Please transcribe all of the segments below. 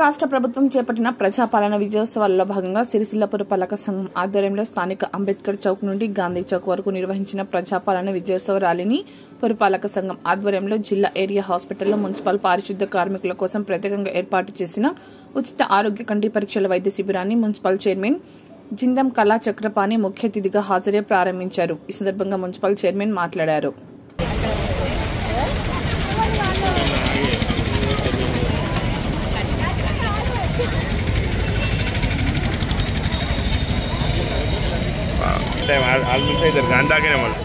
రాష్ట్ర ప్రభుత్వం చేపట్టిన ప్రజాపాలన విజయోత్సవాల్లో భాగంగా సిరిసిల్ల పురపాలక సంఘం ఆధ్వర్యంలో స్థానిక అంబేద్కర్ చౌక్ నుండి గాంధీ చౌక్ వరకు నిర్వహించిన ప్రజాపాలన విజయోత్సవ ర్యాలీని పురపాలక సంఘం ఆధ్వర్యంలో జిల్లా ఏరియా హాస్పిటల్లో మున్సిపల్ పారిశుద్ధ్య కార్మికుల కోసం ప్రత్యేకంగా ఏర్పాటు చేసిన ఉచిత ఆరోగ్య కంటి పరీక్షల వైద్య శిబిరాన్ని మున్సిపల్ చైర్మన్ జిందం కళా చక్రపాణి ముఖ్య అతిథిగా హాజరై ప్రారంభించారు. ఈ సందర్భంగా మున్సిపల్ చైర్మన్ మాట్లాడారు. ఆల్మోస్ట్ ఇద్దరు గంట దాకానే మళ్ళీ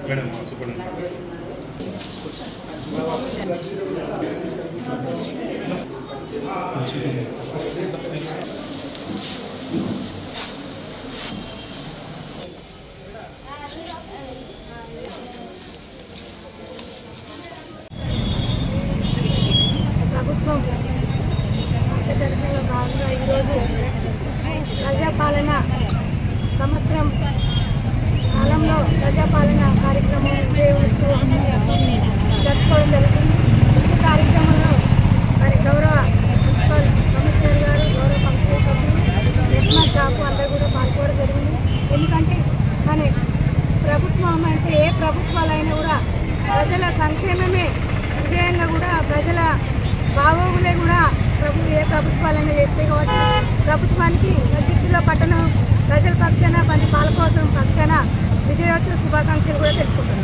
మేడం సూపర్ ప్రభుత్వం మార్గదర్శకంలో భాగంగా ఈరోజు ప్రజాపాలన సంవత్సరం కాలంలో ప్రజాపాలన కార్యక్రమం విజయోత్సవం జరుపుకోవడం జరుగుతుంది. ఈ కార్యక్రమంలో మరి గౌరవ మున్సిపల్ కమిషనర్ గారు, గౌరవ కౌన్సిలర్ సభ్యులు, నిర్మల్ షాపు అందరూ కూడా పాల్గొనడం జరిగింది. ఎందుకంటే కానీ ప్రభుత్వం అంటే ఏ ప్రభుత్వాలైనా కూడా ప్రజల సంక్షేమమే విజయంగా కూడా ప్రజల బాగోగులే కూడా ఏ ప్రభుత్వాలైనా చేస్తాయి. కాబట్టి ప్రభుత్వానికి సిరిసిల్ల పట్టణం ప్రజల పక్షాన, పాలకవర్గం పక్షాన విజయోత్సవ శుభాకాంక్షలు కూడా తెలుపుకుంటున్నాను.